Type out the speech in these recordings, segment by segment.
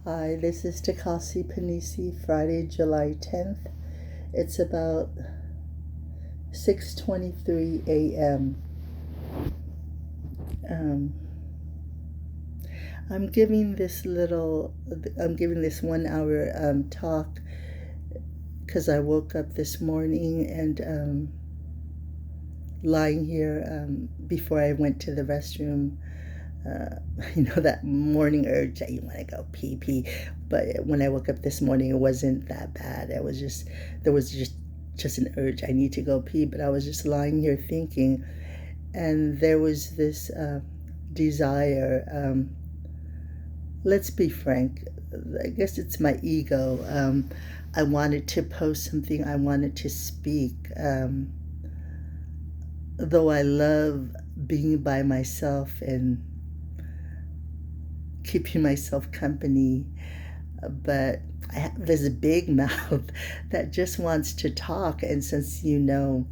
Hi, this is Takasi Panisi, Friday, July 10th. It's about 6:23 a.m. Um, I'm giving this 1 hour talk because I woke up this morning and lying here before I went to the restroom. Uh, that morning urge that you want to go pee pee, but when I woke up this morning, it wasn't that bad. There was just an urge. I need to go pee, but I was just lying here thinking, and there was this desire. Let's be frank. I guess it's my ego. I wanted to post something. I wanted to speak. Though I love being by myself and keeping myself company, but I have this big mouth that just wants to talk. And since I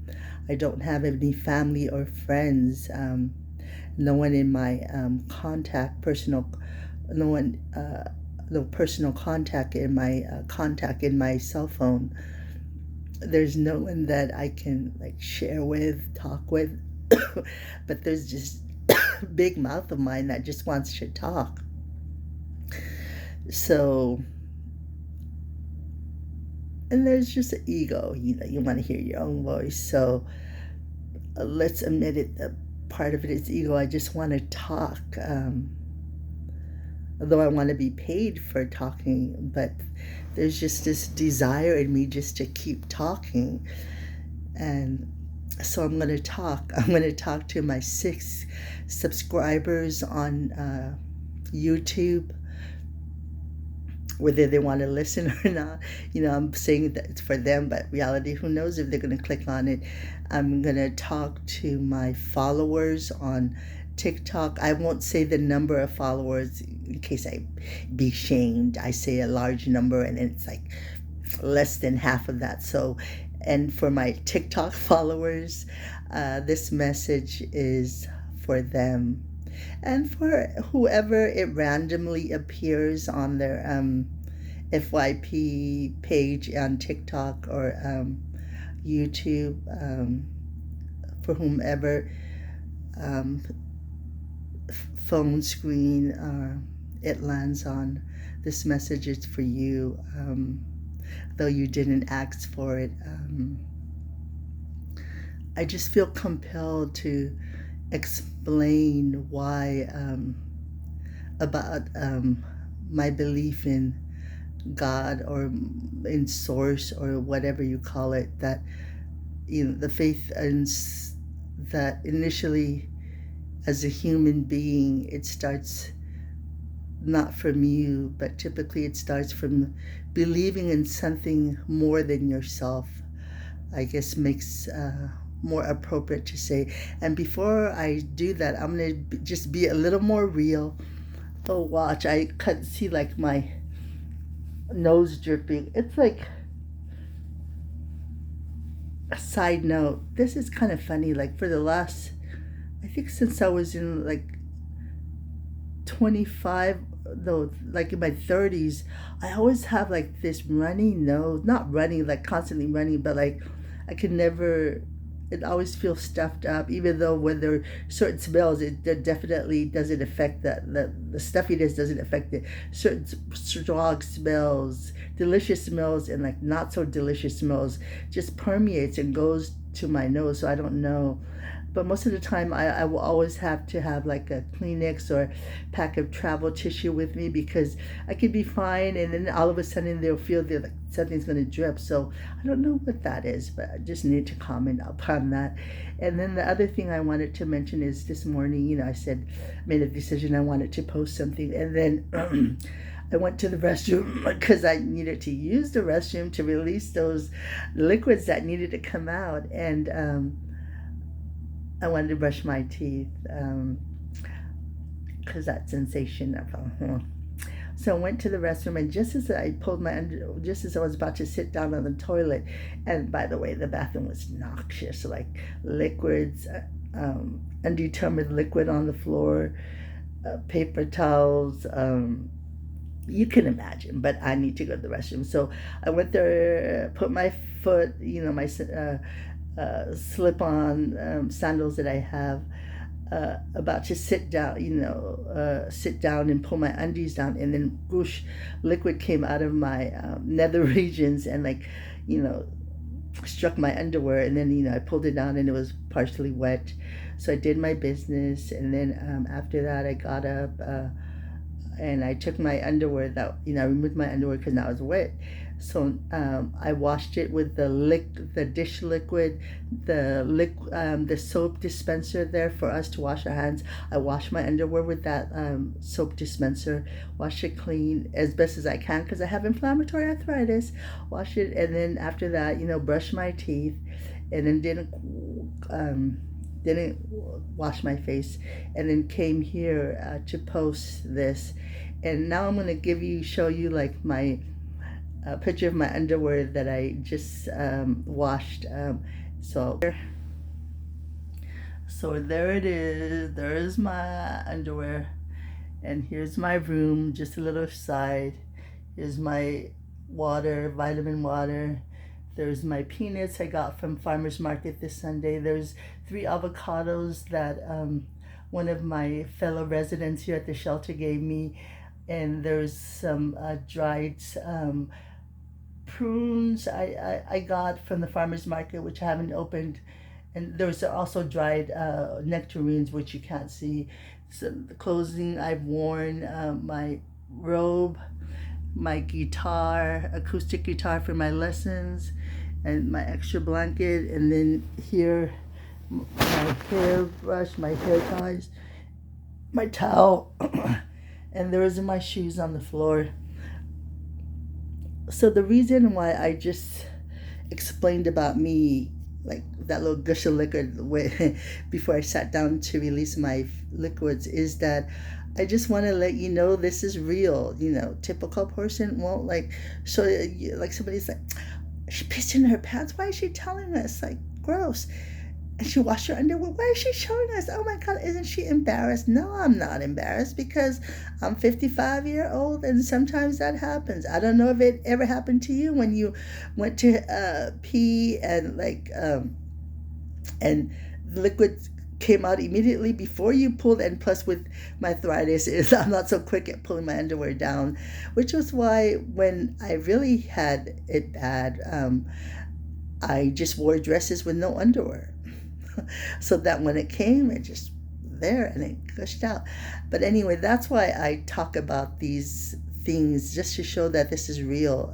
don't have any family or friends, no one in my no one, no personal contact in my cell phone. There's no one that I can like share with, talk with, but there's just big mouth of mine that just wants to talk. So, and there's just an ego, you want to hear your own voice. So let's admit it, part of it is ego. I just want to talk. Although I want to be paid for talking, but there's just this desire in me just to keep talking. And so I'm going to talk. I'm going to talk to my 6 subscribers on YouTube, whether they want to listen or not. I'm saying that it's for them, but reality, who knows if they're going to click on it. I'm going to talk to my followers on TikTok. I won't say the number of followers in case I be shamed. I say a large number and it's like less than half of that. So, and for my TikTok followers, this message is for them. And for whoever it randomly appears on their FYP page on TikTok or YouTube, for whomever phone screen it lands on, this message is for you, though you didn't ask for it. I just feel compelled to explain why, about my belief in God or in source or whatever you call it, that the faith and that initially as a human being it starts not from you, but typically it starts from believing in something more than yourself. I guess makes more appropriate to say. And before I do that, I'm gonna just be a little more real. Oh, watch! I can see like my nose dripping. It's like a side note. This is kind of funny. Like for the last, I think since I was in like 25, though, like in my 30s, I always have like this runny nose. Not running, like constantly running, but like I can never, it always feels stuffed up, even though when there are certain smells, it definitely doesn't affect that. The stuffiness doesn't affect it. Certain strong smells, delicious smells, and like not so delicious smells just permeates and goes to my nose. So I don't know. But most of the time, I will always have to have like a Kleenex or pack of travel tissue with me because I could be fine and then all of a sudden they'll feel that like something's going to drip. So I don't know what that is, but I just need to comment upon that. And then the other thing I wanted to mention is this morning, I said, made a decision I wanted to post something. And then I went to the restroom because I needed to use the restroom to release those liquids that needed to come out. And I wanted to brush my teeth because that sensation of so I went to the restroom, and just as just as I was about to sit down on the toilet, and by the way, the bathroom was noxious, like liquids, undetermined liquid on the floor, paper towels, You can imagine, but I need to go to the restroom. So I went there, put my foot, my slip on sandals that I have, about to sit down, sit down and pull my undies down, and then whoosh, liquid came out of my nether regions and you know, struck my underwear, and then I pulled it down and it was partially wet. So I did my business, and then after that I got up. And I took my underwear I removed my underwear because now it's wet. So I washed it with the dish liquid, the soap dispenser there for us to wash our hands. I washed my underwear with that soap dispenser, wash it clean as best as I can because I have inflammatory arthritis. Wash it, and then after that, brush my teeth, and then didn't wash my face, and then came here to post this. And now I'm going to show you like my picture of my underwear that I just washed. So there it is. There is my underwear, and here's my room, just a little side. Here's my water, vitamin water. There's my peanuts I got from farmer's market this Sunday. There's 3 avocados that one of my fellow residents here at the shelter gave me. And there's some dried prunes I got from the farmer's market, which I haven't opened. And there's also dried nectarines, which you can't see. So the clothing I've worn, my robe, my guitar, acoustic guitar for my lessons, and my extra blanket, and then here my hairbrush, my hair ties, my towel, and there is my shoes on the floor. So the reason why I just explained about me, like that little gush of liquid before I sat down to release my liquids, is that I just want to let you know this is real. Typical person won't show you, like somebody's like, she pissed in her pants. Why is she telling us? Like, gross. And she washed her underwear. Why is she showing us? Oh my God, isn't she embarrassed? No, I'm not embarrassed because I'm 55-year-old and sometimes that happens. I don't know if it ever happened to you when you went to pee and and liquid came out immediately before you pulled, and plus with my arthritis I'm not so quick at pulling my underwear down, which was why when I really had it bad, I just wore dresses with no underwear so that when it came, it just there and it gushed out. But anyway, that's why I talk about these things, just to show that this is real.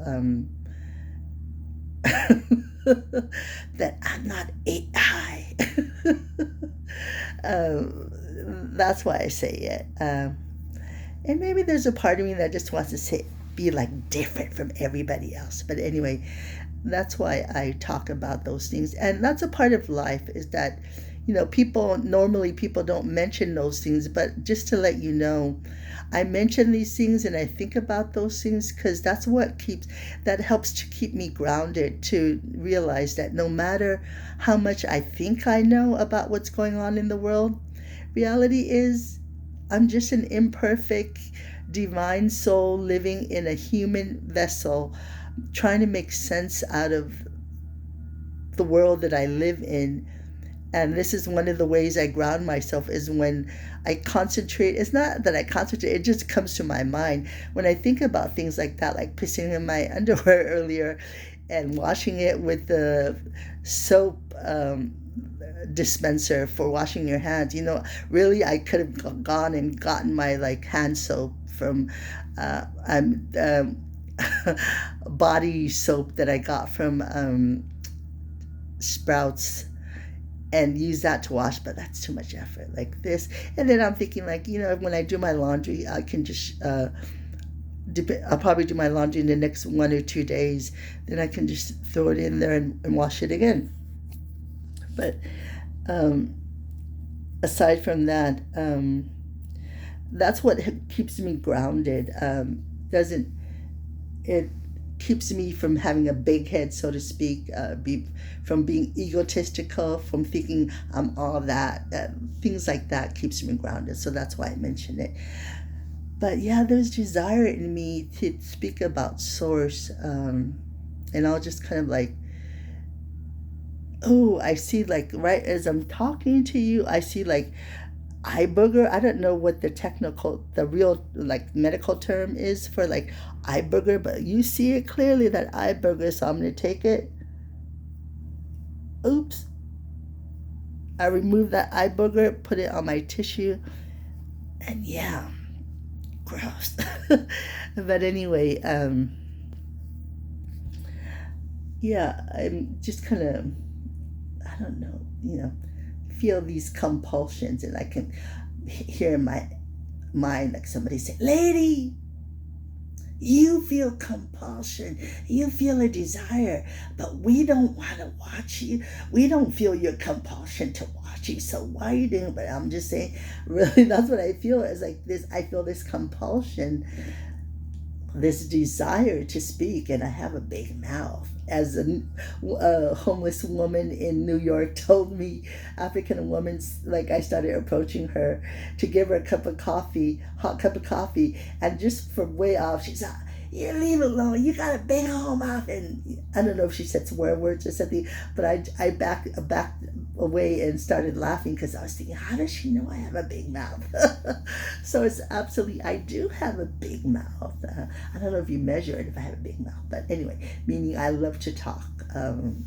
That I'm not AI. That's why I say it. And maybe there's a part of me that just wants to be like different from everybody else. But anyway, that's why I talk about those things. And that's a part of life, is that, people don't mention those things, but just to let you know, I mention these things and I think about those things because that helps to keep me grounded, to realize that no matter how much I think I know about what's going on in the world, reality is I'm just an imperfect divine soul living in a human vessel, trying to make sense out of the world that I live in. And this is one of the ways I ground myself, is when I concentrate. It's not that I concentrate, it just comes to my mind. When I think about things like that, like pissing in my underwear earlier and washing it with the soap dispenser for washing your hands. Really I could have gone and gotten my hand soap from body soap that I got from Sprouts, and use that to wash, but that's too much effort like this. And then I'm thinking when I do my laundry, I can just I'll probably do my laundry in the next 1 or 2 days, then I can just throw it in there and wash it again. But aside from that, that's what keeps me grounded. It keeps me from having a big head, so to speak, from being egotistical, from thinking I'm all that. Things like that keeps me grounded. So that's why I mention it. But yeah, there's desire in me to speak about source. And I'll just kind of like, oh, I see like right as I'm talking to you, I see like eye booger. I don't know what the real like medical term is for like eye booger, but you see it clearly that eye booger. So I'm gonna take it. Oops. I remove that eye booger, put it on my tissue, and yeah, gross. But anyway, yeah, I'm just kind of, I don't know, feel these compulsions, and I can hear in my mind like somebody say, "Lady, you feel compulsion, you feel a desire, but we don't want to watch you. We don't feel your compulsion to watch you. So why are you doing it?" But I'm just saying, really, that's what I feel is like this. I feel this compulsion, this desire to speak, and I have a big mouth. As a homeless woman in New York told me, African woman, like I started approaching her to give her a cup of coffee, hot cup of coffee, and just from way off, she said, "You leave it alone. You got a big old mouth." And I don't know if she said swear words or something, but I backed away and started laughing because I was thinking, how does she know I have a big mouth? So it's absolutely, I do have a big mouth. I don't know if you measure it if I have a big mouth, but anyway, meaning I love to talk. And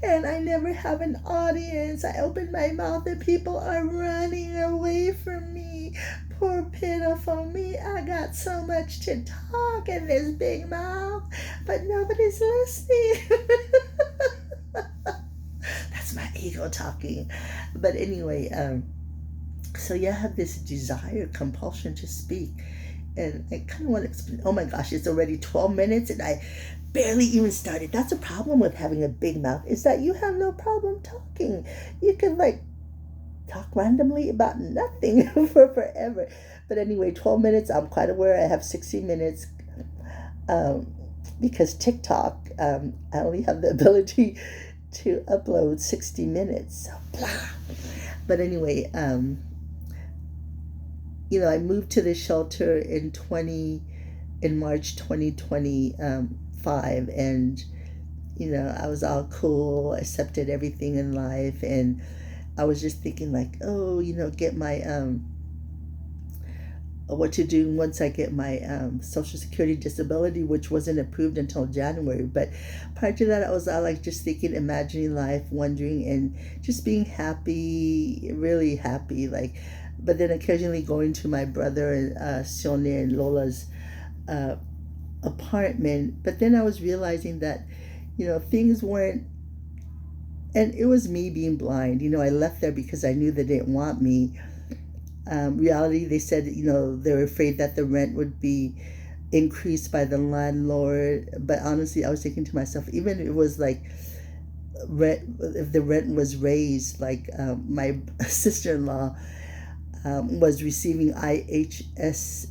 I never have an audience. I open my mouth and people are running away from me. Poor pitiful me. I got so much to talk in this big mouth, but nobody's listening. That's my ego talking. But anyway, so yeah, I have this desire, compulsion to speak. And I kind of want to explain. Oh my gosh, it's already 12 minutes and I barely even started. That's a problem with having a big mouth, is that you have no problem talking. You can like talk randomly about nothing for forever. But anyway, 12 minutes, I'm quite aware I have 60 minutes because TikTok, I only have the ability to upload 60 minutes. So blah. But anyway, I moved to the shelter in March 2025, and I was all cool, accepted everything in life, and I was just thinking like, oh, get my what to do once I get my Social Security disability, which wasn't approved until January. But prior to that, I was all like just thinking, imagining life, wondering, and just being happy, really happy. Like, but then occasionally going to my brother and Sione and Lola's apartment. But then I was realizing that, things weren't, and it was me being blind. I left there because I knew they didn't want me. Reality, they said, they were afraid that the rent would be increased by the landlord. But honestly, I was thinking to myself, even if it was like if the rent was raised, like my sister-in-law was receiving IHSS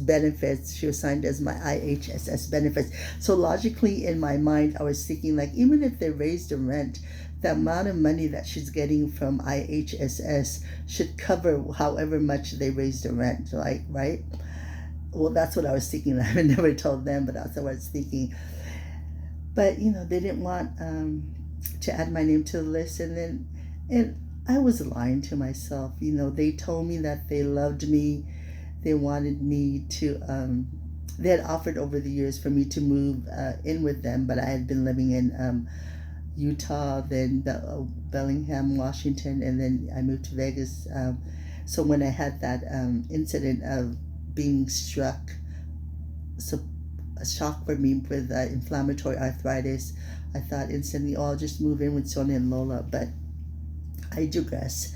benefits. She was signed as my IHSS benefits. So logically in my mind, I was thinking like, even if they raised the rent, the amount of money that she's getting from IHSS should cover however much they raised the rent, like, right? Well, that's what I was thinking. I never told them, but that's what I was thinking. But, they didn't want to add my name to the list. And I was lying to myself. They told me that they loved me. They wanted me to, they had offered over the years for me to move in with them, but I had been living in Utah, then Bellingham, Washington, and then I moved to Vegas. So when I had that incident of being struck, so a shock for me with inflammatory arthritis, I thought instantly, oh, I'll just move in with Sonia and Lola. But I digress.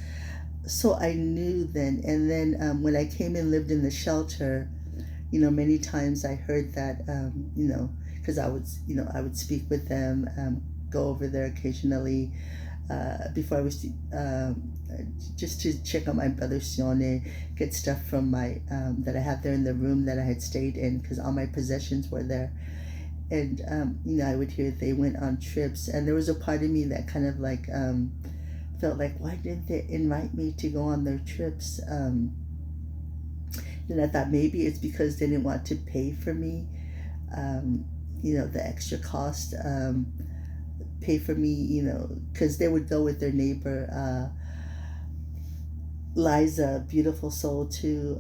So I knew then, and then when I came and lived in the shelter, many times I heard that, because I would speak with them, go over there occasionally before I was just to check on my brother Sione, get stuff from my that I had there in the room that I had stayed in, because all my possessions were there. And I would hear they went on trips, and there was a part of me that kind of like felt like, why didn't they invite me to go on their trips? Then I thought maybe it's because they didn't want to pay for me, um, the extra cost, pay for me, because they would go with their neighbor, Liza, beautiful soul too,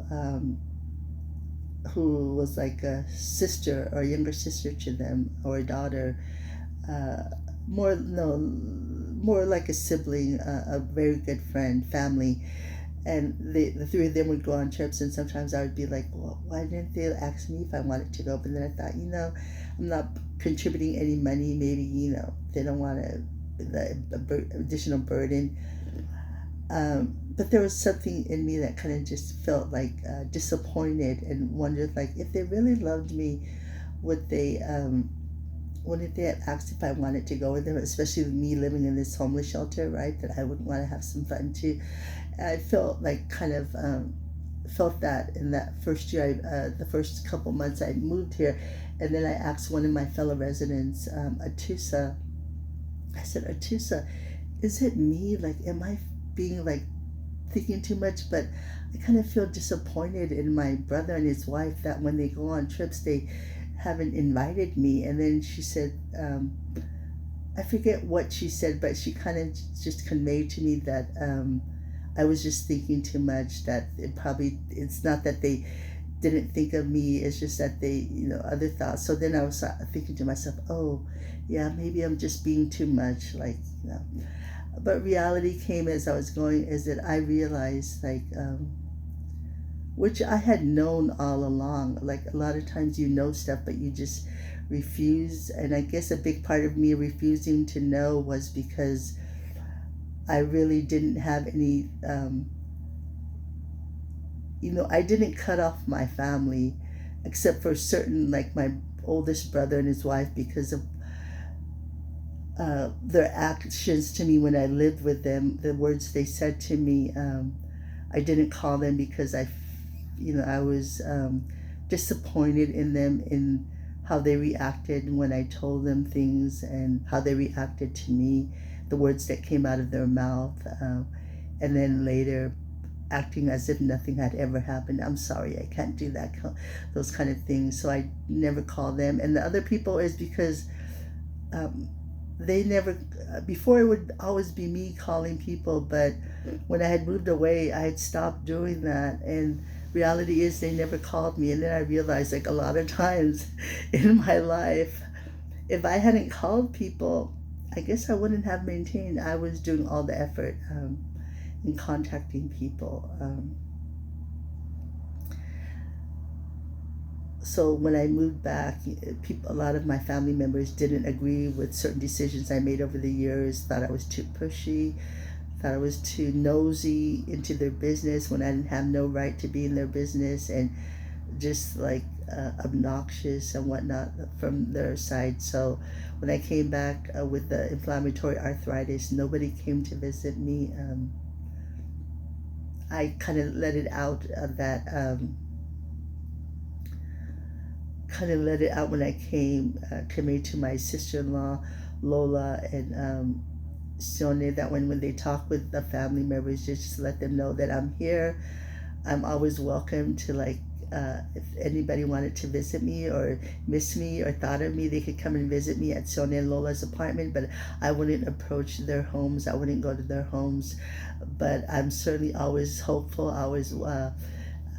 who was like a sister or a younger sister to them, or a daughter, uh, more no, more like a sibling, a very good friend, family. And the three of them would go on trips, and sometimes I would be like, well, why didn't they ask me if I wanted to go? But then I thought, I'm not contributing any money. Maybe, they don't want the additional burden. But there was something in me that kind of just felt like disappointed, and wondered, like, if they really loved me, would they wouldn't they have asked if I wanted to go with them, especially with me living in this homeless shelter, right? That I would want to have some fun too. I felt like kind of felt that in that first year, the first couple months I moved here, and then I asked one of my fellow residents, Atusa. I said, Atusa, is it me? Like, am I being like thinking too much? But I kind of feel disappointed in my brother and his wife that when they go on trips, they haven't invited me. And then she said, I forget what she said, but she kind of just conveyed to me that I was just thinking too much, that it's not that they didn't think of me, it's just that they, other thoughts. So then I was thinking to myself, oh, yeah, maybe I'm just being too much, like, But reality came as I was going, is that I realized, like, which I had known all along. Like, a lot of times stuff, but you just refuse. And I guess a big part of me refusing to know was because I really didn't have any, I didn't cut off my family, except for certain, like my oldest brother and his wife, because of their actions to me when I lived with them, the words they said to me. I didn't call them because I was disappointed in them, in how they reacted when I told them things, and how they reacted to me, the words that came out of their mouth, and then later acting as if nothing had ever happened. I'm sorry, I can't do that, those kind of things. So I never call them. And the other people is because they never, before it would always be me calling people, but when I had moved away, I had stopped doing that. And reality is they never called me. And then I realized, like, a lot of times in my life, if I hadn't called people, I guess I wouldn't have maintained. I was doing all the effort in contacting people. So when I moved back, a lot of my family members didn't agree with certain decisions I made over the years, thought I was too pushy, thought I was too nosy into their business when I didn't have no right to be in their business, and just like obnoxious and whatnot from their side. So when I came back with the inflammatory arthritis, nobody came to visit me. I kind of let it out when I came to my sister-in-law Lola and Sonia, that when they talk with the family members, just let them know that I'm here. I'm always welcome to, like, if anybody wanted to visit me or miss me or thought of me, they could come and visit me at Sonia and Lola's apartment, but I wouldn't approach their homes. I wouldn't go to their homes. But I'm certainly always hopeful, always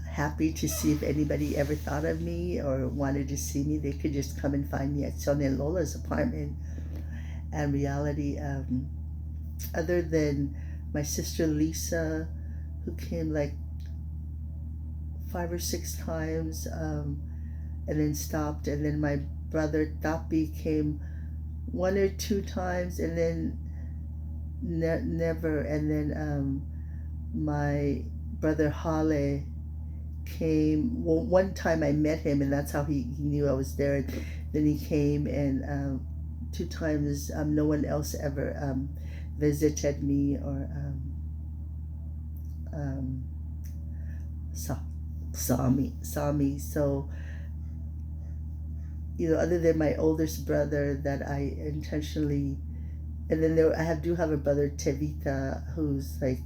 happy to see if anybody ever thought of me or wanted to see me. They could just come and find me at Sonia and Lola's apartment. And reality, other than my sister Lisa, who came like 5 or 6 times, and then stopped, and then my brother Tapi came 1 or 2 times, and then never, and then my brother Hale came. Well, one time I met him, and that's how he knew I was there. And then he came, and 2 times no one else ever visited me or saw me. So, other than my oldest brother that I intentionally, and then I do have a brother Tevita, who's like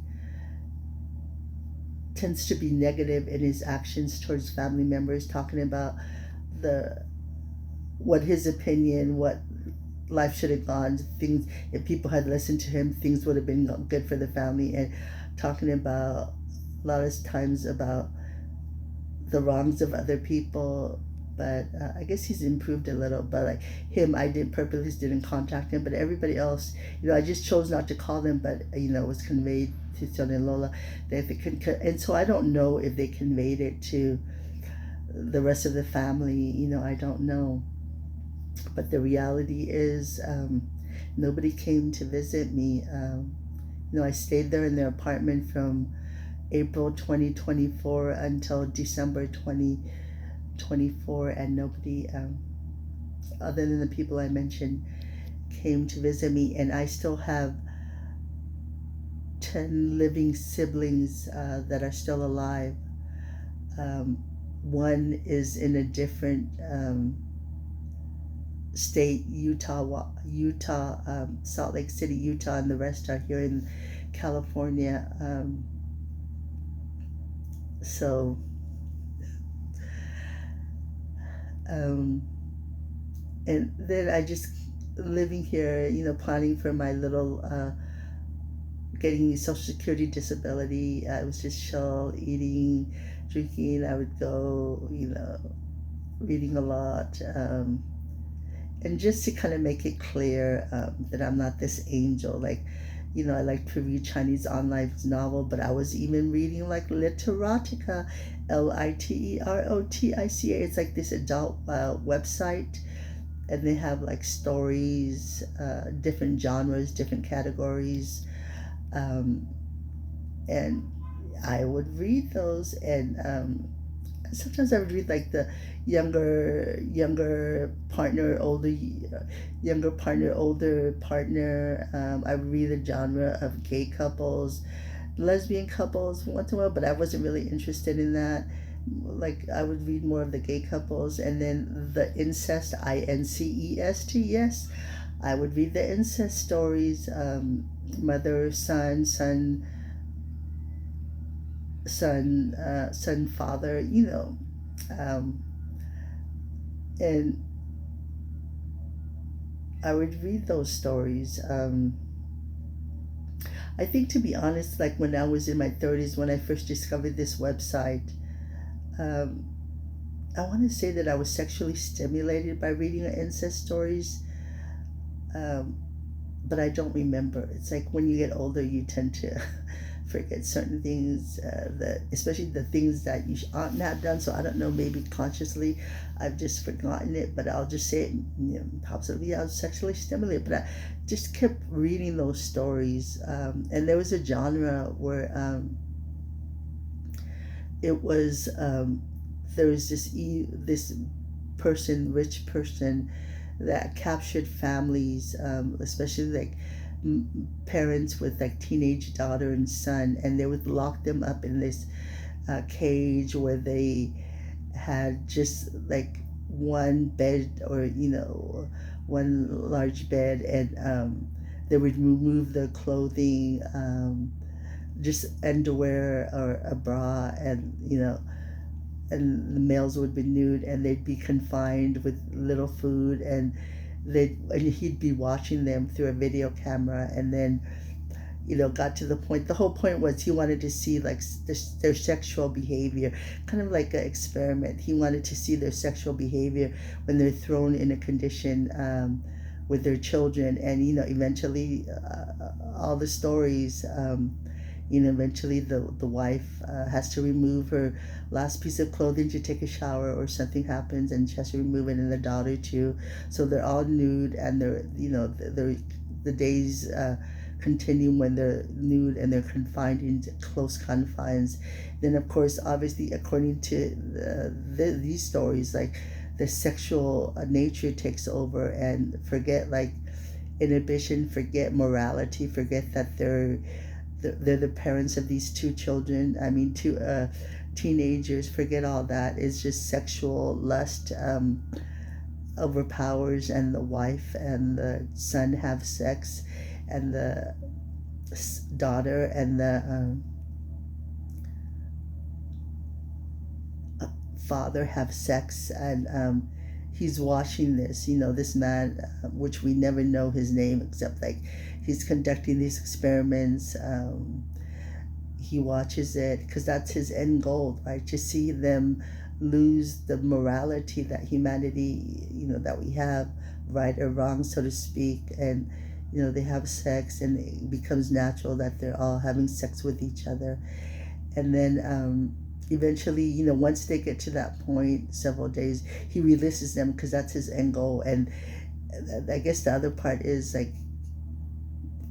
tends to be negative in his actions towards family members, talking about the what his opinion, what life should have gone, things, if people had listened to him, things would have been good for the family, and talking about a lot of times about the wrongs of other people. But I guess he's improved a little. But like him, I did purposely didn't contact him. But everybody else, I just chose not to call them. But it was conveyed to Son and Lola that if it could, and so I don't know if they conveyed it to the rest of the family. I don't know. But the reality is, nobody came to visit me. I stayed there in their apartment from April 2024 until December 2024, and nobody, other than the people I mentioned, came to visit me. And I still have 10 living siblings that are still alive. One is in a different state, Utah, Salt Lake City, Utah, and the rest are here in California. So and then I just living here, planning for my little getting Social Security disability. I was just chill, eating, drinking. I would go, reading a lot. And just to kind of make it clear that I'm not this angel. Like, I like to read Chinese online novel, but I was even reading like Literatica, Literotica. It's like this adult website, and they have like stories, different genres, different categories, and I would read those. And sometimes I would read like the younger partner, younger partner, older partner. I would read the genre of gay couples, lesbian couples once in a while, but I wasn't really interested in that. Like I would read more of the gay couples, and then the incest, incest. Yes, I would read the incest stories. Mother, son, father, and I would read those stories. I think, to be honest, like when I was in my 30s, when I first discovered this website, I want to say that I was sexually stimulated by reading incest stories, but I don't remember. It's like when you get older, you tend to forget certain things, that especially the things that you ought not have done. So I don't know, maybe consciously I've just forgotten it, but I'll just say it, possibly I was sexually stimulated. But I just kept reading those stories, and there was a genre where it was there was this rich person that captured families, especially like parents with like teenage daughter and son, and they would lock them up in this cage where they had just like one bed, or one large bed, and they would remove their clothing, just underwear or a bra, and and the males would be nude, and they'd be confined with little food, and he'd be watching them through a video camera. And then got to the point, the whole point was he wanted to see like their sexual behavior, kind of like an experiment. He wanted to see their sexual behavior when they're thrown in a condition with their children. And eventually all the stories, eventually the wife has to remove her last piece of clothing to take a shower, or something happens and she has to remove it, and the daughter too. So they're all nude, and the days continue when they're nude and they're confined in close confines. Then of course, obviously, according to these stories, like the sexual nature takes over, and forget like inhibition, forget morality, forget that they're the parents of these two children. I mean, two teenagers. Forget all that. It's just sexual lust overpowers, and the wife and the son have sex, and the daughter and the father have sex, and he's watching this, this man, which we never know his name except like he's conducting these experiments. He watches it because that's his end goal, right? To see them lose the morality that humanity, that we have, right or wrong, so to speak. And, they have sex and it becomes natural that they're all having sex with each other. And then eventually, once they get to that point, several days, he releases them because that's his end goal. And I guess the other part is like,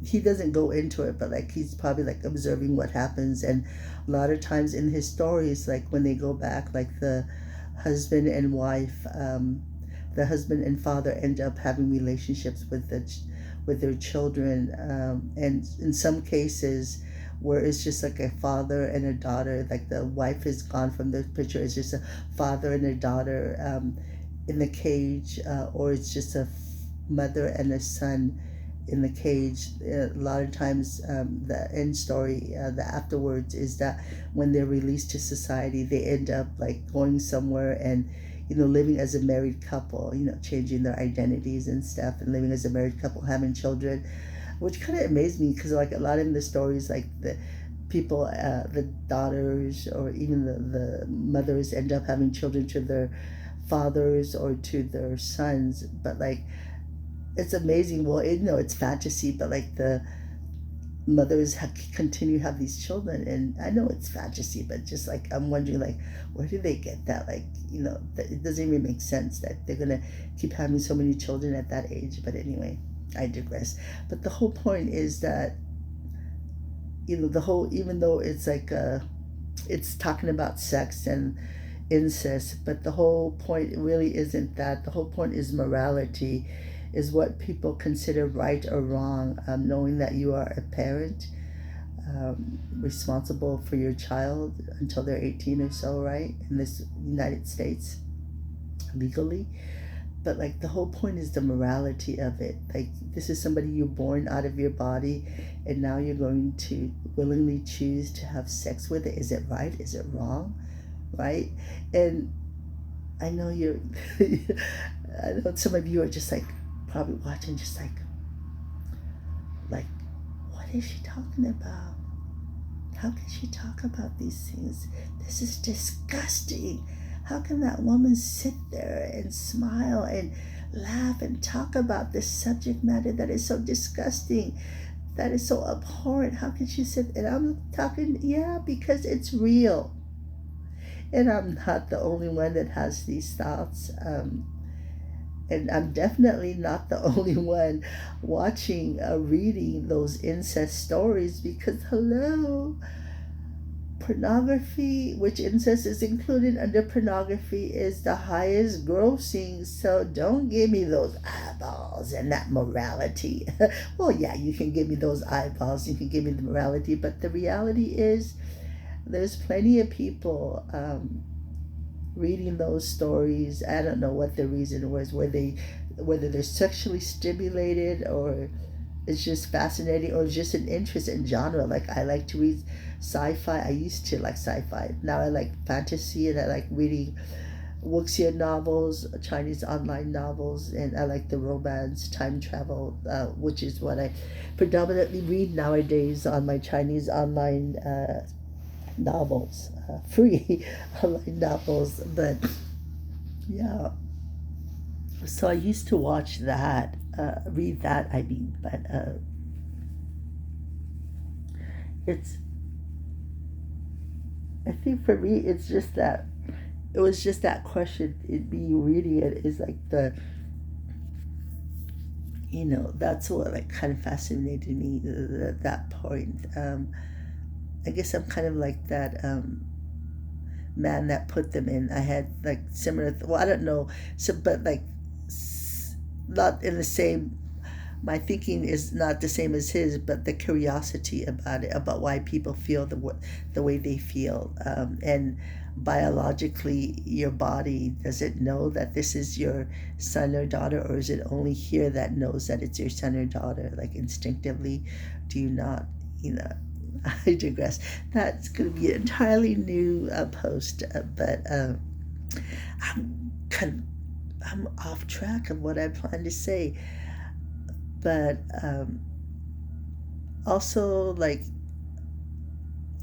he doesn't go into it, but like he's probably like observing what happens. And a lot of times in his stories, like when they go back, like the husband and wife, the husband and father end up having relationships with their children, and in some cases where it's just like a father and a daughter, like the wife is gone from the picture, it's just a father and a daughter in the cage, or it's just a mother and a son in the cage. A lot of times the end story, the afterwards, is that when they're released to society, they end up like going somewhere and living as a married couple, changing their identities and stuff, and living as a married couple, having children, which kind of amazed me because like a lot of the stories, like the people, the daughters or even the mothers end up having children to their fathers or to their sons. But like, it's amazing. Well, it's fantasy, but like the mothers continue to have these children, and I know it's fantasy, but just like I'm wondering, like, where do they get that? Like, that it doesn't even make sense that they're gonna keep having so many children at that age. But anyway, I digress. But the whole point is that the whole, even though it's like it's talking about sex and incest, but the whole point really isn't that. The whole point is morality, is what people consider right or wrong, knowing that you are a parent, responsible for your child until they're 18 or so, right, in this United States, legally. But like the whole point is the morality of it. Like, this is somebody you're born out of your body, and now you're going to willingly choose to have sex with it. Is it right? Is it wrong? Right? And I know I know some of you are just like probably watching, just like what is she talking about? How can she talk about these things? This is disgusting. How can that woman sit there and smile and laugh and talk about this subject matter that is so disgusting, that is so abhorrent? How can she sit? And I'm talking, yeah, because it's real. And I'm not the only one that has these thoughts. And I'm definitely not the only one watching, reading those incest stories, because hello, pornography, which incest is included under pornography, is the highest grossing. So don't give me those eyeballs and that morality. Well, yeah, you can give me those eyeballs, you can give me the morality, but the reality is there's plenty of people reading those stories. I don't know what the reason was, whether they're sexually stimulated, or it's just fascinating, or just an interest in genre. Like, I like to read sci-fi. I used to like sci-fi. Now I like fantasy, and I like reading wuxia novels, Chinese online novels, and I like the romance, time travel, which is what I predominantly read nowadays on my Chinese online novels, free online novels. But yeah, so I used to watch that, read that, I mean. But it's, I think for me, it's just that it was just that question in me reading it, is like that's what like kind of fascinated me, that point. I guess I'm kind of like that man that put them in. I had like similar, well, I don't know, so, but like not in the same, my thinking is not the same as his, but the curiosity about it, about why people feel the way they feel. And biologically, your body, does it know that this is your son or daughter, or is it only here that knows that it's your son or daughter? Like, instinctively, do you not, I digress. That's going to be an entirely new post, but I'm I'm off track of what I plan to say, but also like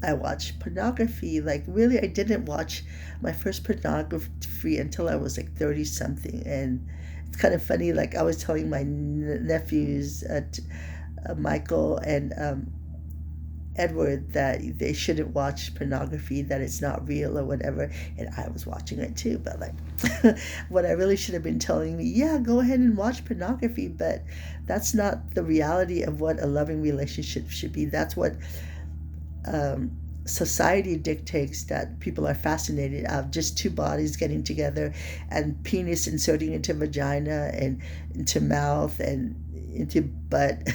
I watched pornography. Like really, I didn't watch my first pornography until I was like 30 something, and it's kind of funny. Like I was telling my nephews, Michael and Edward, that they shouldn't watch pornography, that it's not real or whatever, and I was watching it too. But like, what I really should have been telling me, yeah, go ahead and watch pornography, but that's not the reality of what a loving relationship should be. That's what um, society dictates, that people are fascinated of just two bodies getting together and penis inserting into vagina and into mouth and into butt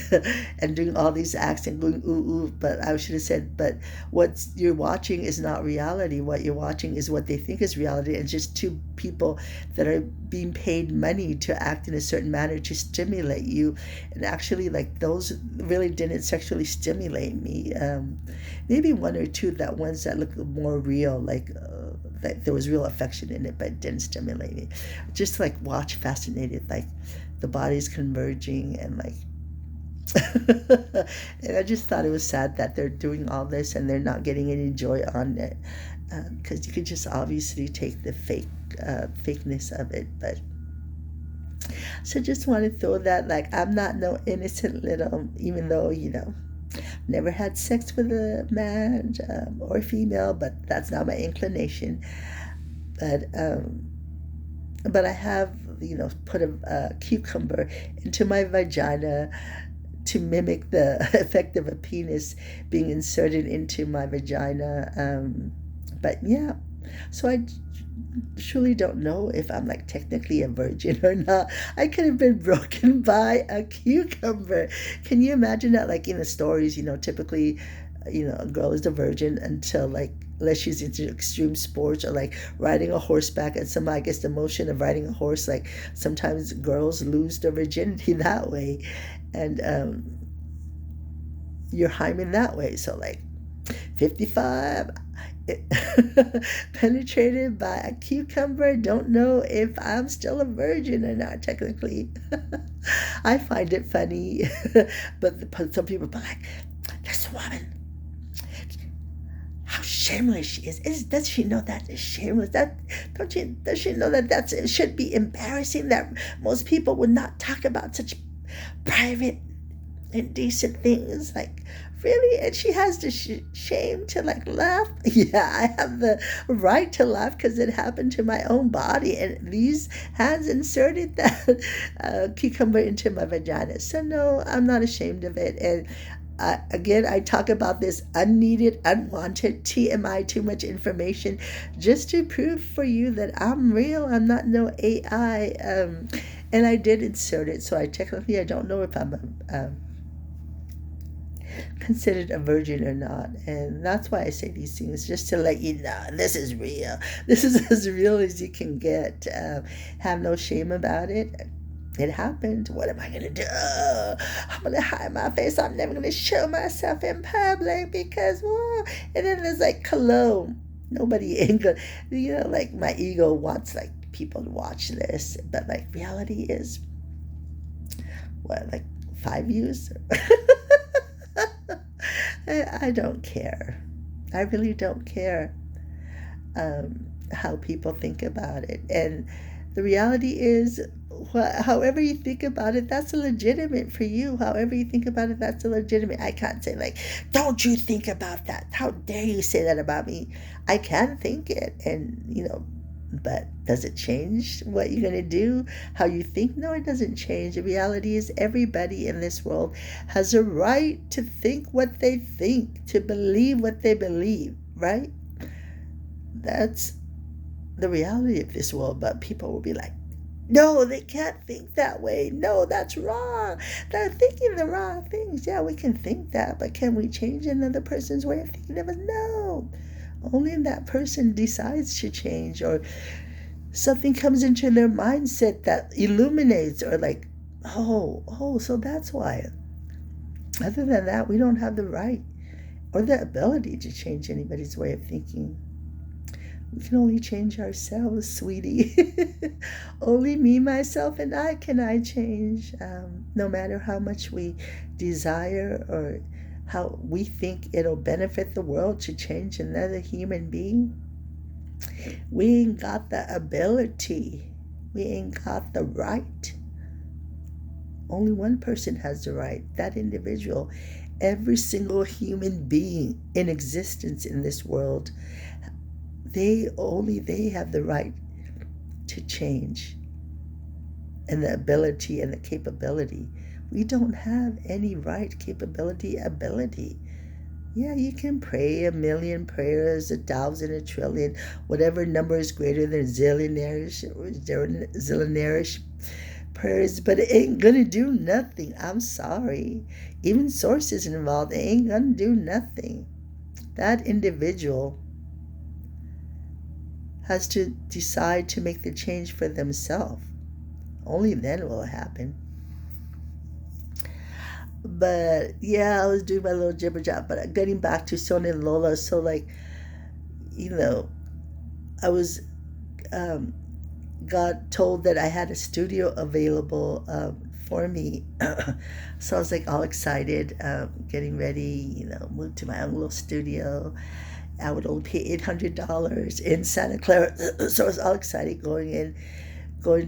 and doing all these acts and going ooh ooh. But I should have said, but what you're watching is not reality. What you're watching is what they think is reality, and just two people that are being paid money to act in a certain manner to stimulate you. And actually, like, those really didn't sexually stimulate me. Maybe one or two, that ones that looked more real, like that there was real affection in it, but it didn't stimulate me. Just like watch fascinated, like the bodies converging, and like and I just thought it was sad that they're doing all this and they're not getting any joy on it, because you could just obviously take the fakeness of it. But so just want to throw that, like, I'm not no innocent little, even though, never had sex with a man or a female, but that's not my inclination. But I have, put a cucumber into my vagina to mimic the effect of a penis being inserted into my vagina. But yeah, so I truly don't know if I'm like technically a virgin or not. I could have been broken by a cucumber. Can you imagine that? Like in the stories, typically, a girl is a virgin until, like, unless she's into extreme sports or like riding a horseback, and somehow I guess the motion of riding a horse, like sometimes girls lose their virginity that way, and your hymen that way. So like 55 penetrated by a cucumber. Don't know if I'm still a virgin or not technically. I find it funny. But some people are like, this woman, how shameless she is. Does she know that is shameless? Does she know that it should be embarrassing, that most people would not talk about such private, indecent things? Like, really? And she has the shame to like laugh? Yeah, I have the right to laugh because it happened to my own body, and these hands inserted that cucumber into my vagina. So no, I'm not ashamed of it. And again, I talk about this unneeded, unwanted TMI, too much information, just to prove for you that I'm real. I'm not no AI. And I did insert it, so I don't know if I'm considered a virgin or not. And that's why I say these things, just to let you know this is real. This is as real as you can get. Have no shame about it. It happened. What am I going to do? I'm going to hide my face. I'm never going to show myself in public because, whoa. And then there's like cologne. Nobody ain't going to, like my ego wants like people to watch this. But like reality is, what, like 5 views? I don't care. I really don't care how people think about it. And the reality is, however you think about it, that's legitimate for you. However you think about it, that's legitimate. I can't say like, don't you think about that? How dare you say that about me? I can think it, and but does it change what you're going to do, how you think? No, it doesn't change. The reality is everybody in this world has a right to think what they think, to believe what they believe, right? That's the reality of this world. But people will be like, no, they can't think that way. No, that's wrong. They're thinking the wrong things. Yeah, we can think that, but can we change another person's way of thinking of it? No. Only that person decides to change, or something comes into their mindset that illuminates, or like, oh, so that's why. Other than that, we don't have the right or the ability to change anybody's way of thinking. We can only change ourselves, sweetie. Only me, myself, and I can I change. No matter how much we desire or how we think it'll benefit the world to change another human being, we ain't got the ability. We ain't got the right. Only one person has the right, that individual. Every single human being in existence in this world, they have the right to change and the ability and the capability. We don't have any right, capability, ability. Yeah, you can pray 1,000,000 prayers, 1,000, 1,000,000,000, whatever number is greater than zillionairish prayers, but it ain't gonna do nothing. I'm sorry. Even Source is involved. It ain't gonna do nothing. That individual has to decide to make the change for themselves. Only then will it happen. But yeah, I was doing my little jibber jab. But getting back to Sonia and Lola, so like, you know, I was got told that I had a studio available for me. So I was like all excited, getting ready, moved to my own little studio. I would only pay $800 in Santa Clara. So I was all excited going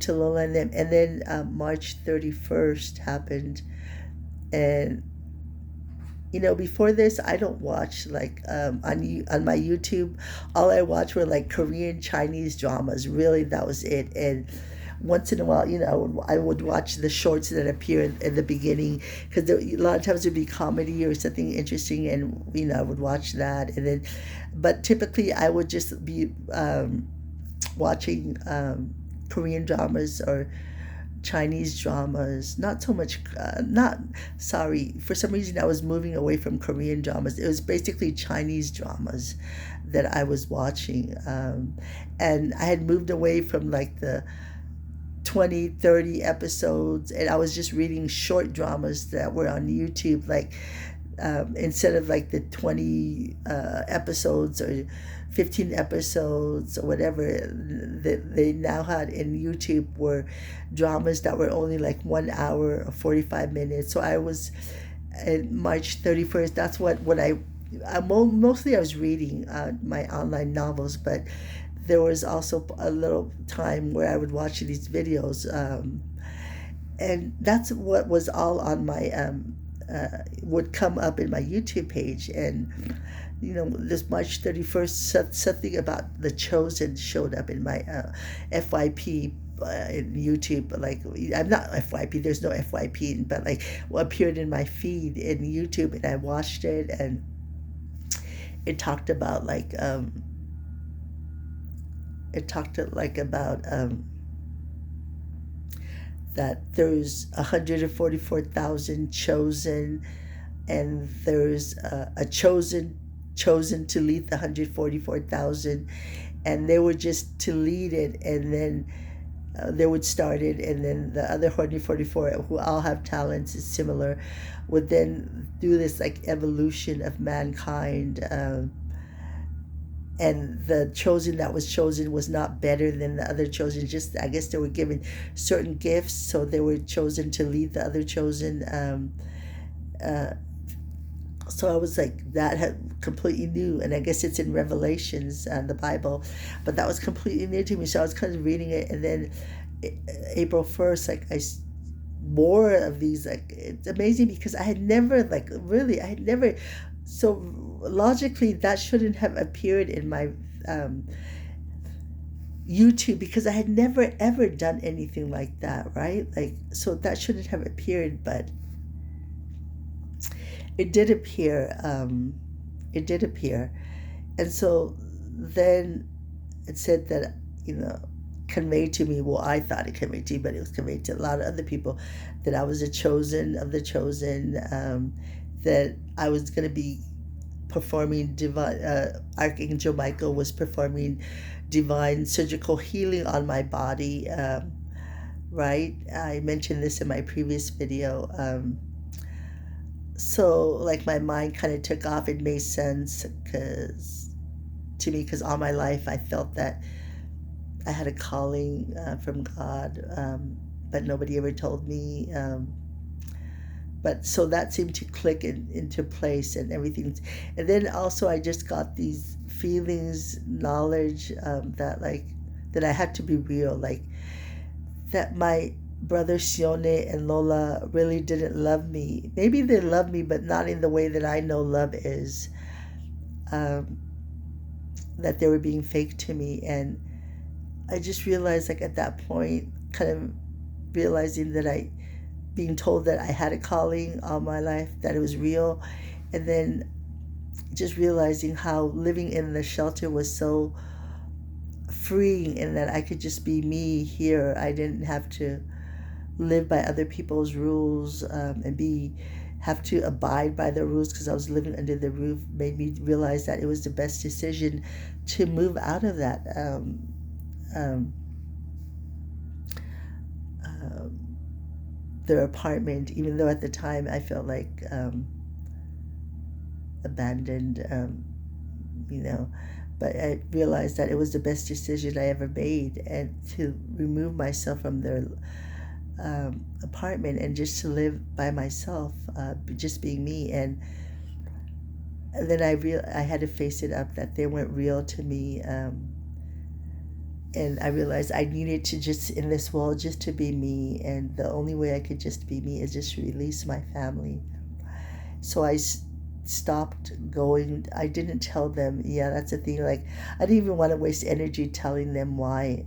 to Lola and them. And then March 31st happened. And before this, I don't watch like on my YouTube. All I watched were like Korean, Chinese dramas. Really, that was it. And once in a while, I would watch the shorts that appear in the beginning, because a lot of times it would be comedy or something interesting, and I would watch that. And then, but typically I would just be watching Korean dramas or Chinese dramas. Not so much, for some reason I was moving away from Korean dramas. It was basically Chinese dramas that I was watching. And I had moved away from like the 20, 30 episodes, and I was just reading short dramas that were on YouTube, like instead of like the 20 episodes or 15 episodes or whatever that they now had in YouTube, were dramas that were only like 1 hour or 45 minutes. So I was at March 31st. That's what I mostly I was reading my online novels, but there was also a little time where I would watch these videos, and that's what was all on my would come up in my YouTube page. And this March 31st, something about The Chosen showed up in my FYP in YouTube. Like, I'm not FYP, there's no FYP, but like appeared in my feed in YouTube, and I watched it, and it talked about like about that there's 144,000 chosen, and there's a chosen to lead the 144,000, and they were just to lead it, and then they would start it, and then the other 144, who all have talents is similar, would then do this like evolution of mankind. And the chosen that was chosen was not better than the other chosen. Just, I guess they were given certain gifts, so they were chosen to lead the other chosen. So I was like, that had completely new, and I guess it's in Revelations, the Bible, but that was completely new to me. So I was kind of reading it, and then April 1st, like more of these, like, it's amazing because I had never so logically that shouldn't have appeared in my YouTube, because I had never ever done anything like that, right? Like, so that shouldn't have appeared, but it did appear. And so then it said that, conveyed to me, well, I thought it conveyed to me, but it was conveyed to a lot of other people, that I was a chosen of the chosen, that I was going to be performing divine, Archangel Michael was performing divine surgical healing on my body, right? I mentioned this in my previous video. So like my mind kind of took off. It made sense, because to me because all my life I felt that I had a calling from God, but nobody ever told me. But so that seemed to click into place and everything. And then also I just got these feelings, knowledge that like that I had to be real, like that my brother Sione and Lola really didn't love me. Maybe they loved me, but not in the way that I know love is. Um, that they were being fake to me, and I just realized, like at that point, kind of realizing that being told that I had a calling all my life, that it was real, and then just realizing how living in the shelter was so freeing, and that I could just be me here. I didn't have to live by other people's rules and have to abide by the rules because I was living under the roof, made me realize that it was the best decision to move out of that um, their apartment, even though at the time I felt like abandoned, you know. But I realized that it was the best decision I ever made, and to remove myself from their apartment and just to live by myself, just being me. And then I had to face it up that they weren't real to me, and I realized I needed to just in this world just to be me, and the only way I could just be me is just release my family. So I stopped going. I didn't tell them. Yeah, that's the thing. Like I didn't even want to waste energy telling them why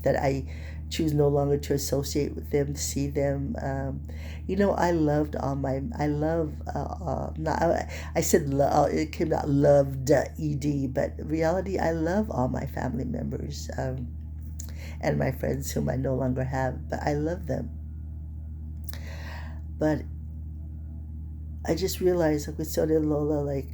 that I choose no longer to associate with them, see them. I loved all my. I love. Not. I said love. It came out loved ed, but reality. I love all my family members and my friends whom I no longer have. But I love them. But I just realized, like with Sonia and Lola, like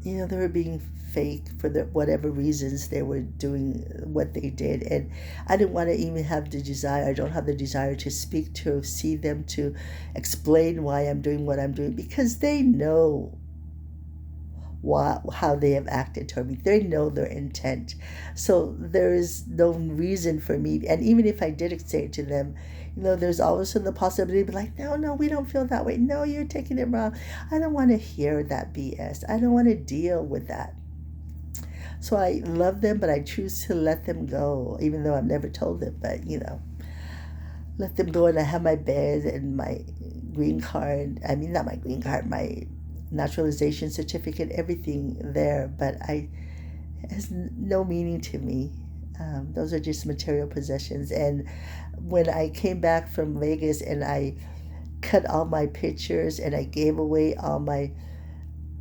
they were being fake for whatever reasons they were doing what they did, and I didn't want to even have the desire. I don't have the desire to speak to, see them, to explain why I'm doing what I'm doing, because they know how they have acted toward me. They know their intent, so there is no reason for me. And even if I did say it to them, there's always the possibility to be like, no, we don't feel that way. No, you're taking it wrong. I don't want to hear that BS. I don't want to deal with that. So I love them, but I choose to let them go, even though I've never told them. But let them go, and I have my bed and my green card. I mean, not my green card, my naturalization certificate, everything there. But it has no meaning to me. Those are just material possessions. And when I came back from Vegas and I cut all my pictures and I gave away all my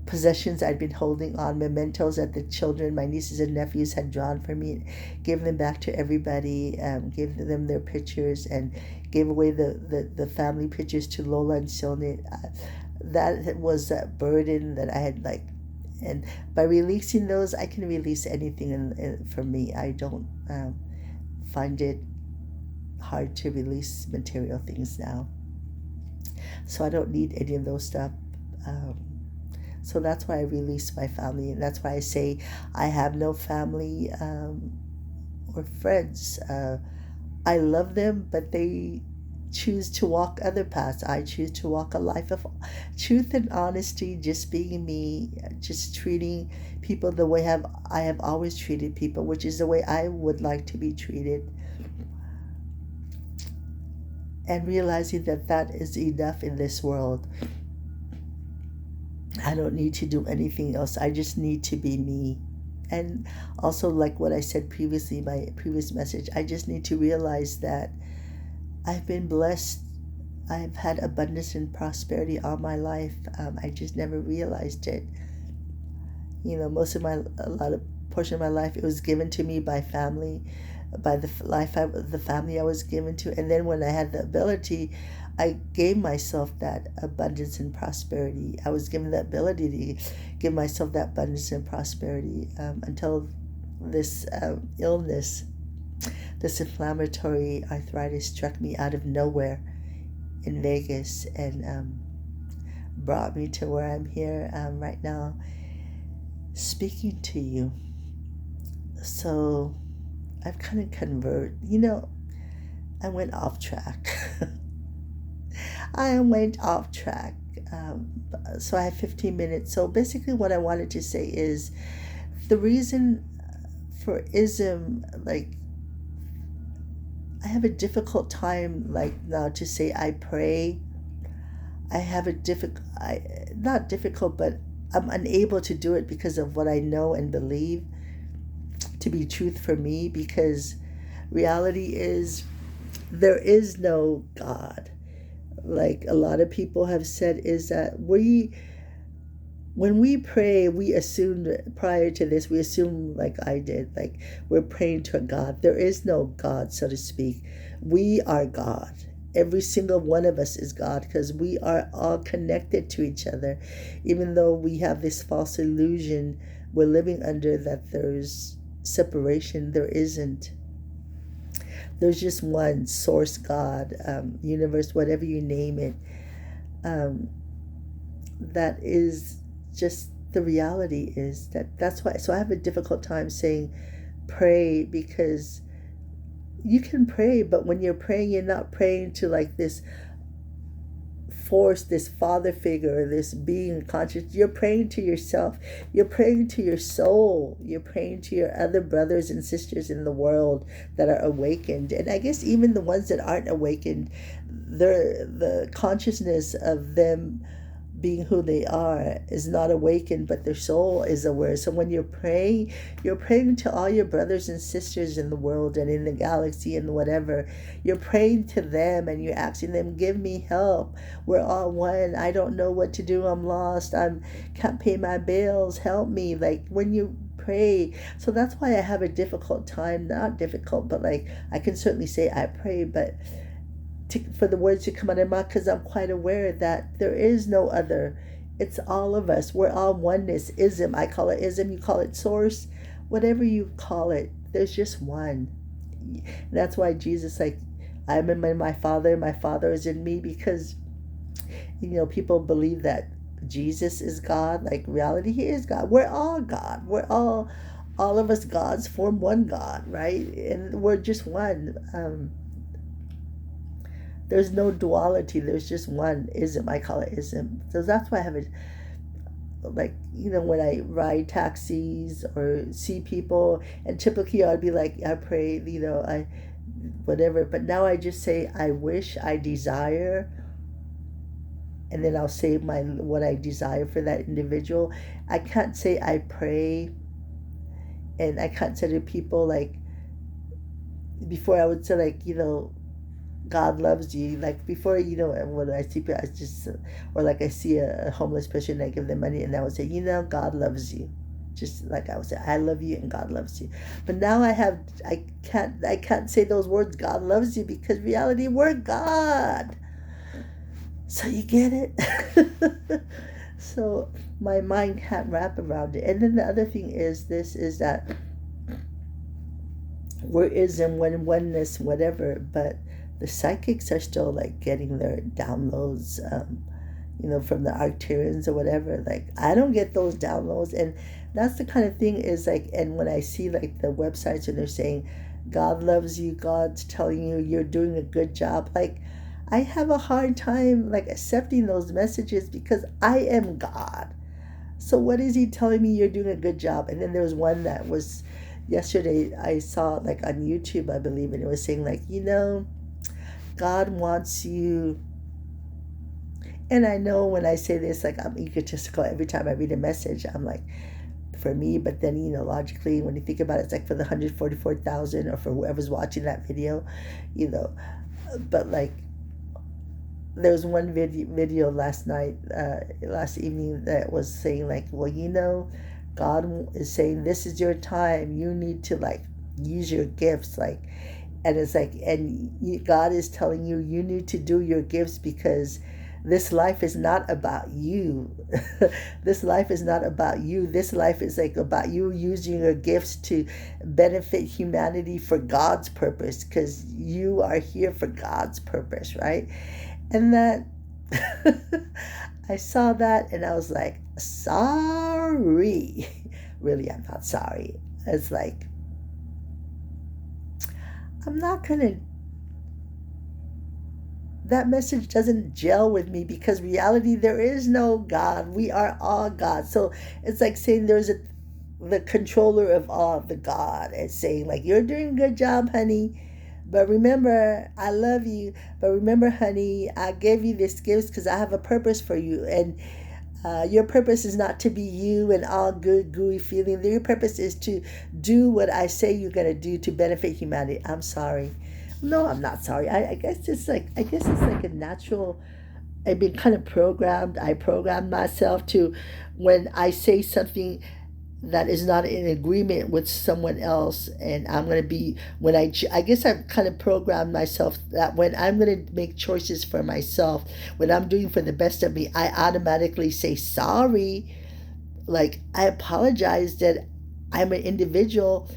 possessions I'd been holding on, mementos that the children, my nieces and nephews, had drawn for me, gave them back to everybody, gave them their pictures, and gave away the family pictures to Lola and Sione. That was a burden that I had, and by releasing those, I can release anything for me. I don't find it hard to release material things now. So I don't need any of those stuff. So that's why I release my family, and that's why I say I have no family or friends. I love them, but they choose to walk other paths. I choose to walk a life of truth and honesty, just being me, just treating people the way I have always treated people, which is the way I would like to be treated. And realizing that is enough in this world. I don't need to do anything else. I just need to be me. And also, like what I said previously, my previous message, I just need to realize that I've been blessed. I've had abundance and prosperity all my life. I just never realized it. A lot of portion of my life, it was given to me by family, by the family I was given to. And then when I had the ability, I gave myself that abundance and prosperity. I was given the ability to give myself that abundance and prosperity until this illness, this inflammatory arthritis, struck me out of nowhere in Vegas and brought me to where I'm here right now. speaking to you. So I've kind of converted. I went off track. I went off track. So I have 15 minutes. So basically, what I wanted to say is the reason for ism, like, I have a difficult time, like, now to say I pray. I have a not difficult, but I'm unable to do it because of what I know and believe to be truth for me, because reality is there is no God. Like a lot of people have said, is that when we pray, we assume, prior to this, we assume, like I did, like we're praying to a God. There is no God, so to speak. We are God. Every single one of us is God, because we are all connected to each other. Even though we have this false illusion we're living under that there's separation, there isn't. There's just one source, God, universe, whatever you name it. That is just the reality, is that's why. So I have a difficult time saying pray, because you can pray, but when you're praying, you're not praying to like this force, this father figure, this being conscious. You're praying to yourself. You're praying to your soul. You're praying to your other brothers and sisters in the world that are awakened. And I guess even the ones that aren't awakened, the consciousness of them being who they are is not awakened, but their soul is aware. So when you're praying to all your brothers and sisters in the world and in the galaxy and whatever. You're praying to them and you're asking them, give me help. We're all one. I don't know what to do. I'm lost. I can't pay my bills. Help me. Like when you pray. So that's why I have a difficult time. Not difficult, but like I can certainly say I pray, but for the words to come out of my mouth, because I'm quite aware that there is no other. It's all of us. We're all oneness. Ism. I call it ism. You call it source. Whatever you call it, there's just one. And that's why Jesus, like, I'm in my Father, my Father is in me, because, people believe that Jesus is God. Like reality, He is God. We're all God. We're all of us gods form one God, right? And we're just one. There's no duality. There's just one ism. I call it ism. So that's why I have it. Like, when I ride taxis or see people, and typically I'd be like, I pray, I, whatever. But now I just say, I wish, I desire, and then I'll say what I desire for that individual. I can't say I pray, and I can't say to people, like, before I would say, like, God loves you. Like before, when I see people, I just, or like I see a homeless person, I give them money, and I would say, God loves you. Just like I would say, I love you and God loves you. But now I can't say those words, God loves you, because reality, we're God. So you get it? So my mind can't wrap around it. And then the other thing is that we're ism, oneness, whatever, but the psychics are still like getting their downloads, from the Arcturians or whatever. Like I don't get those downloads, and that's the kind of thing is like. And when I see like the websites and they're saying, God loves you, God's telling you you're doing a good job, like I have a hard time like accepting those messages, because I am God. So what is He telling me? You're doing a good job. And then there was one that was yesterday I saw like on YouTube, I believe, and it was saying like, God wants you. And I know when I say this, like I'm egotistical. Every time I read a message, I'm like, for me. But then, logically, when you think about it, it's like for the 144,000 or for whoever's watching that video, But like, there was one video last evening that was saying like, well, God is saying this is your time. You need to like use your gifts, like. And it's like, and God is telling you, you need to do your gifts, because this life is not about you. This life is not about you. This life is like about you using your gifts to benefit humanity for God's purpose, because you are here for God's purpose, right? And that, I saw that and I was like, sorry. really, I'm not sorry. It's like, I'm not going to, that message doesn't gel with me because reality, there is no God. We are all God. So it's like saying there's the controller of all, the God, and saying like, you're doing a good job, honey. But remember, I love you. But remember, honey, I gave you this gift because I have a purpose for you. And your purpose is not to be you and all good, gooey feeling. Your purpose is to do what I say you're going to do to benefit humanity. I'm sorry. No, I'm not sorry. I guess it's like a natural. I've been kind of programmed. I programmed myself to, when I say something that is not in agreement with someone else, and I'm going to be, when I guess I've kind of programmed myself that when I'm going to make choices for myself, when I'm doing for the best of me, I automatically say sorry. Like, I apologize that I'm an individual.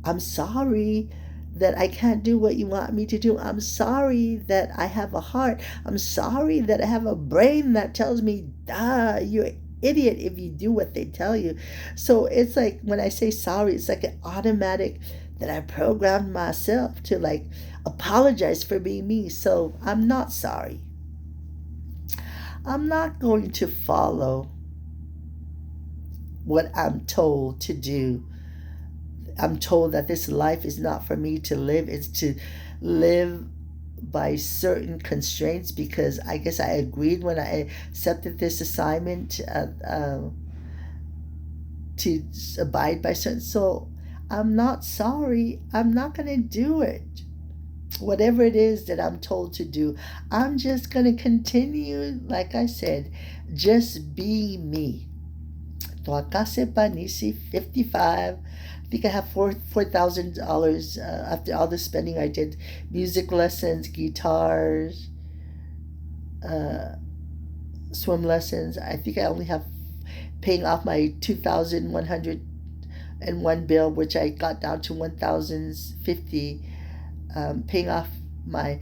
I'm sorry that I can't do what you want me to do. I'm sorry that I have a heart. I'm sorry that I have a brain that tells me, you're an idiot if you do what they tell you. So it's like when I say sorry, it's like an automatic that I programmed myself to like apologize for being me. So I'm not sorry. I'm not going to follow what I'm told to do. I'm told that this life is not for me to live, it's to live by certain constraints, because I guess I agreed when I accepted this assignment to abide by certain. So I'm not sorry. I'm not going to do it. Whatever it is that I'm told to do, I'm just going to continue, like I said, just being me. Tuakase Panisi 55. I think I have $4,000 after all the spending I did. Music lessons, guitars, swim lessons. I think I only have paying off my 2,101 bill, which I got down to 1,050. Paying off my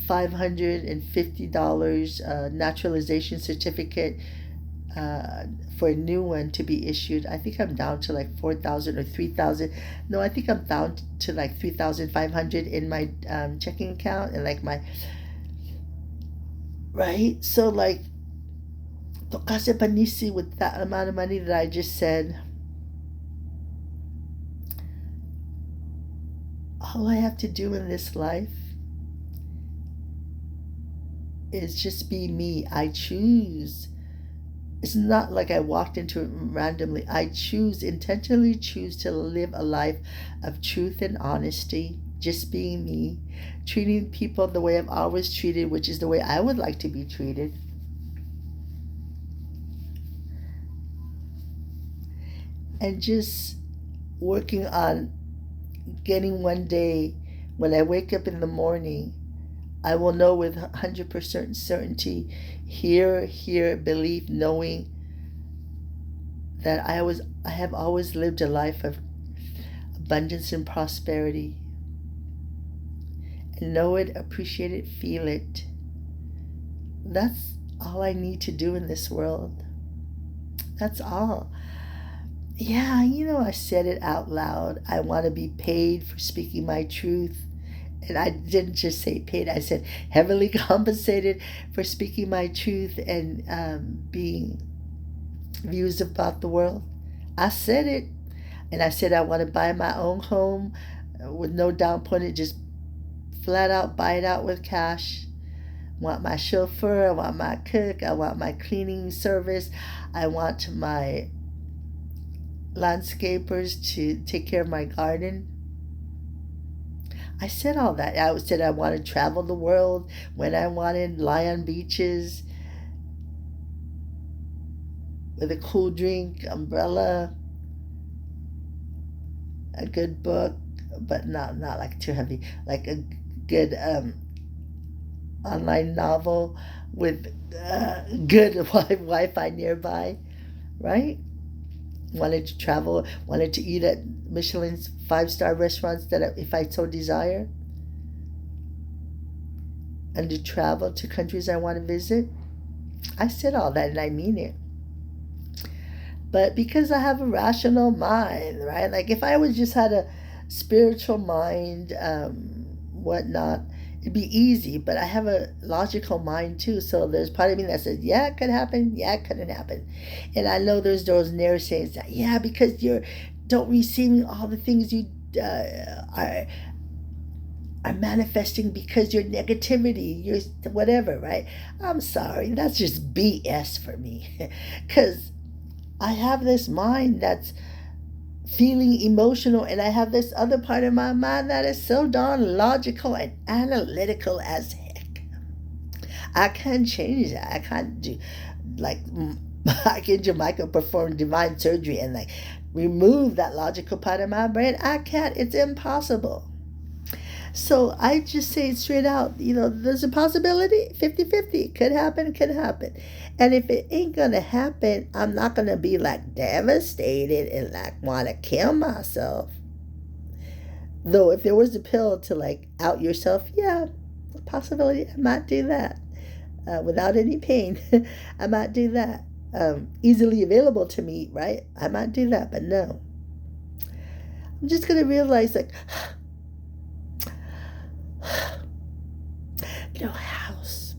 $550 naturalization certificate for a new one to be issued. I think I'm down to like 4,000 or 3,000. No, I think I'm down to like 3,500 in my checking account, and like my, right? So like, tokase panisi, with that amount of money that I just said, all I have to do in this life is just be me. I choose. It's not like I walked into it randomly. I intentionally choose to live a life of truth and honesty, just being me, treating people the way I've always treated, which is the way I would like to be treated. And just working on getting one day, when I wake up in the morning, I will know with 100% certainty, belief, knowing that I have always lived a life of abundance and prosperity. And know it, appreciate it, feel it. That's all I need to do in this world. That's all. Yeah, I said it out loud. I want to be paid for speaking my truth. And I didn't just say paid, I said heavily compensated for speaking my truth and being views about the world. I said it. And I said I want to buy my own home with no down payment, just flat out buy it out with cash. I want my chauffeur, I want my cook, I want my cleaning service, I want my landscapers to take care of my garden. I said all that. I said I want to travel the world when I wanted, lie on beaches with a cool drink, umbrella, a good book, but not like too heavy, like a good online novel with good Wi-Fi nearby, right? Wanted to travel, wanted to eat at Michelin's 5-star restaurants that if I so desire, and to travel to countries I want to visit. I said all that and I mean it. But because I have a rational mind, right? Like if I was just had a spiritual mind, whatnot, it'd be easy. But I have a logical mind too. So there's part of me that says, yeah, it could happen. Yeah, it couldn't happen. And I know there's those naysayers that, yeah, because you're don't receiving all the things you are manifesting because your negativity, your whatever, right? I'm sorry, that's just BS for me, because I have this mind that's feeling emotional, and I have this other part of my mind that is so darn logical and analytical as heck. I can't change that. I can't do like I can Jamaica perform divine surgery and like remove that logical part of my brain. I can't. It's impossible. So I just say it straight out, there's a possibility, 50-50. Could happen, could happen. And if it ain't going to happen, I'm not going to be like devastated and like want to kill myself. Though if there was a pill to like out yourself, yeah, possibility, I might do that without any pain. I might do that. Easily available to me, right? I might do that, but no. I'm just going to realize like, no house,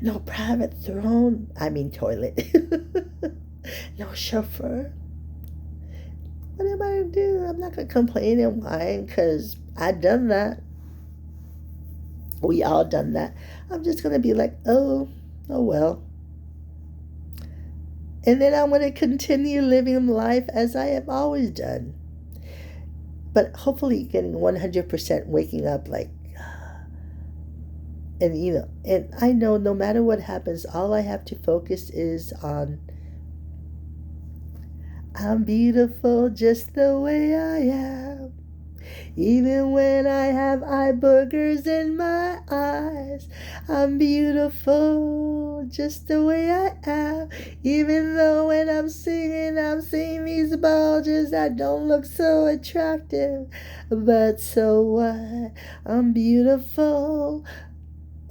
no private throne, toilet, no chauffeur. What am I going to do? I'm not going to complain and whine because I done that. We all done that. I'm just going to be like, oh well. And then I'm going to continue living life as I have always done. But hopefully getting 100% waking up like, and I know no matter what happens, all I have to focus is on I'm beautiful just the way I am. Even when I have eye boogers in my eyes, I'm beautiful just the way I am. Even though when I'm seeing these bulges that don't look so attractive. But so what? I'm beautiful.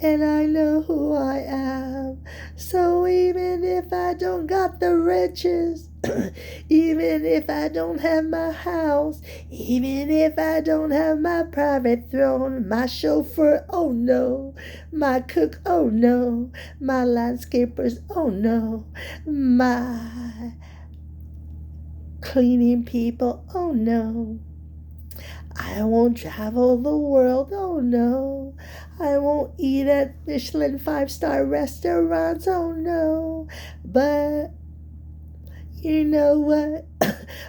And I know who I am. So even if I don't got the riches, even if I don't have my house, even if I don't have my private throne, my chauffeur, oh no, my cook, oh no, my landscapers, oh no, my cleaning people, oh no. I won't travel the world, oh no. I won't eat at Michelin 5-star restaurants, oh no. But you know what?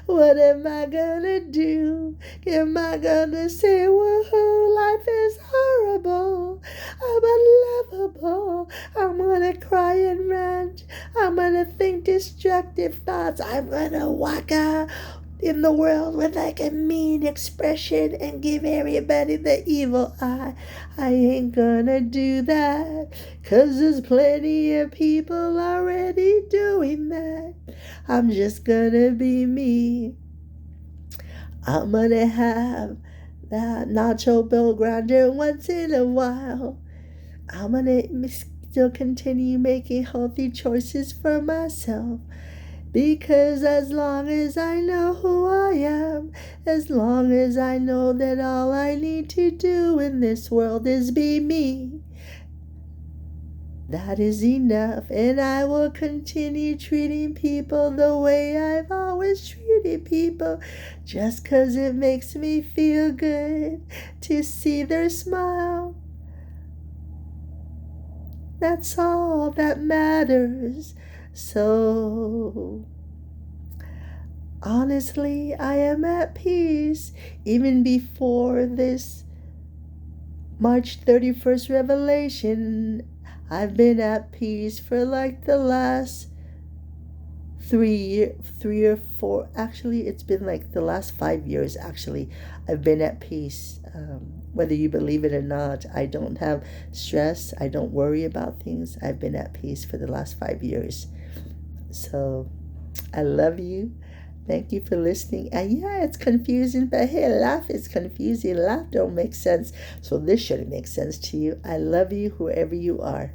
What am I gonna do? Am I gonna say, woohoo, life is horrible, I'm unlovable, I'm gonna cry and rant, I'm gonna think destructive thoughts, I'm gonna walk out in the world with like a mean expression and give everybody the evil eye? I ain't gonna do that, 'cause there's plenty of people already doing that. I'm just gonna be me. I'm gonna have that nacho bill grinder once in a while. I'm gonna still continue making healthy choices for myself. Because as long as I know who I am, as long as I know that all I need to do in this world is be me, that is enough. And I will continue treating people the way I've always treated people, just 'cause it makes me feel good to see their smile. That's all that matters. So, honestly, I am at peace. Even before this March 31st revelation, I've been at peace for like the last three or four, actually it's been like the last 5 years. Actually, I've been at peace. Whether you believe it or not, I don't have stress, I don't worry about things. I've been at peace for the last 5 years. So I love you. Thank you for listening. And yeah, it's confusing, but hey, life is confusing. Life don't make sense, so this should make sense to you. I love you whoever you are.